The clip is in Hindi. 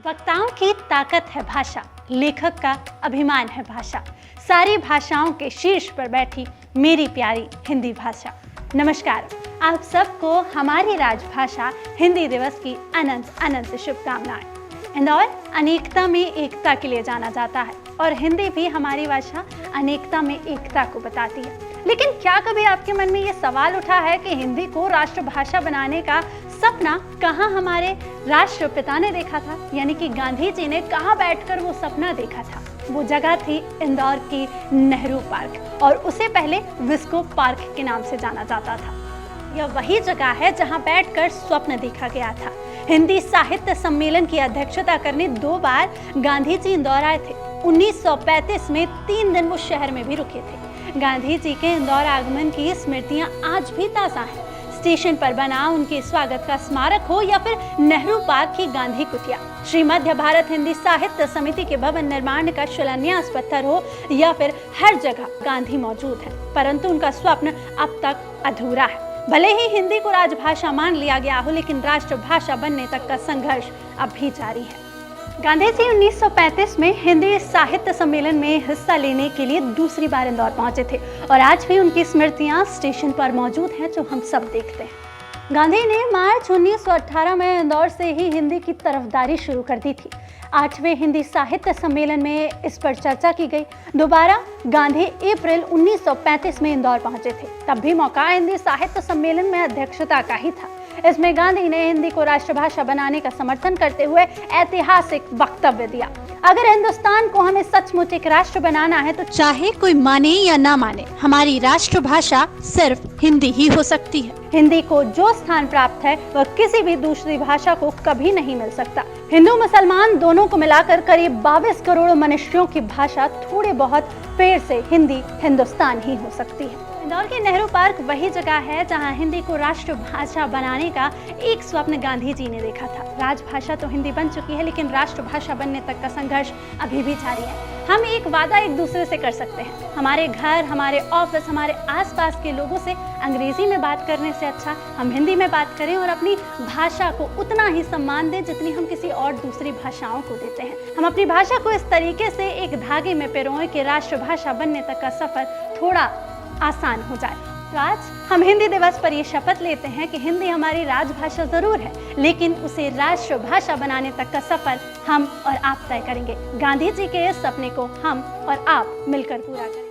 वक्ताओं की ताकत है भाषा, लेखक का अभिमान है भाषा। सारी भाषाओं के शीर्ष पर बैठी मेरी प्यारी हिंदी भाषा। नमस्कार, आप सबको हमारी राजभाषा हिंदी दिवस की अनंत अनंत शुभकामनाएं। इंदौर अनेकता में एकता के लिए जाना जाता है और हिंदी भी हमारी भाषा अनेकता में एकता को बताती है। लेकिन क्या कभी आपके मन में ये सवाल उठा है कि हिंदी को राष्ट्रभाषा बनाने का सपना कहाँ हमारे राष्ट्रपिता ने देखा था, यानी कि गांधी जी ने कहाँ बैठकर वो सपना देखा था? वो जगह थी इंदौर की नेहरू पार्क, और उसे पहले विस्को पार्क के नाम से जाना जाता था। यह वही जगह है जहां बैठकर स्वप्न देखा गया था। हिंदी साहित्य सम्मेलन की अध्यक्षता करने 2 बार गांधी जी इंदौर आए थे। 1935 में 3 दिन वो शहर में भी रुके थे। गांधी जी के इंदौर आगमन की स्मृतियां आज भी ताजा हैं। स्टेशन पर बना उनके स्वागत का स्मारक हो या फिर नेहरू पार्क की गांधी कुटिया, श्री मध्य भारत हिंदी साहित्य समिति के भवन निर्माण का शिलान्यास पत्थर हो या फिर हर जगह गांधी मौजूद है, परंतु उनका स्वप्न अब तक अधूरा है। भले ही हिंदी को राजभाषा मान लिया गया हो, लेकिन राष्ट्रभाषा बनने तक का संघर्ष अब भी जारी है। गांधी जी 1935 में हिंदी साहित्य सम्मेलन में हिस्सा लेने के लिए दूसरी बार इंदौर पहुंचे थे और आज भी उनकी स्मृतियां स्टेशन पर मौजूद हैं, जो हम सब देखते हैं। गांधी ने मार्च 1918 में इंदौर से ही हिंदी की तरफदारी शुरू कर दी थी। 8वें हिंदी साहित्य सम्मेलन में इस पर चर्चा की गई। दोबारा गांधी अप्रैल 1935 में इंदौर पहुंचे थे। तब भी मौका हिंदी साहित्य सम्मेलन में अध्यक्षता का ही था। इसमें गांधी ने हिंदी को राष्ट्रभाषा बनाने का समर्थन करते हुए ऐतिहासिक वक्तव्य दिया। अगर हिंदुस्तान को हमें सचमुच एक राष्ट्र बनाना है तो चाहे कोई माने या ना माने, हमारी राष्ट्रभाषा सिर्फ हिंदी ही हो सकती है। हिंदी को जो स्थान प्राप्त है वह किसी भी दूसरी भाषा को कभी नहीं मिल सकता। हिंदू मुसलमान दोनों को मिलाकर करीब 22 करोड़ मनुष्यों की भाषा थोड़े बहुत पेड़ से हिंदी हिंदुस्तान ही हो सकती है। इंदौर के नेहरू पार्क वही जगह है जहां हिंदी को राष्ट्रभाषा बनाने का एक स्वप्न गांधी जी ने देखा था। राजभाषा तो हिंदी बन चुकी है, लेकिन राष्ट्रभाषा बनने तक का संघर्ष अभी भी जारी है। हम एक वादा एक दूसरे से कर सकते हैं। हमारे घर, हमारे ऑफिस, हमारे आसपास के लोगों से अंग्रेजी में बात करने से अच्छा हम हिंदी में बात करें और अपनी भाषा को उतना ही सम्मान दें जितनी हम किसी और दूसरी भाषाओं को देते हैं। हम अपनी भाषा को इस तरीके से एक धागे में पिरोएं कि राष्ट्रभाषा बनने तक का सफर थोड़ा आसान हो जाए। तो आज हम हिंदी दिवस पर ये शपथ लेते हैं कि हिंदी हमारी राजभाषा जरूर है, लेकिन उसे राष्ट्रभाषा बनाने तक का सफर हम और आप तय करेंगे। गांधी जी के इस सपने को हम और आप मिलकर पूरा करें।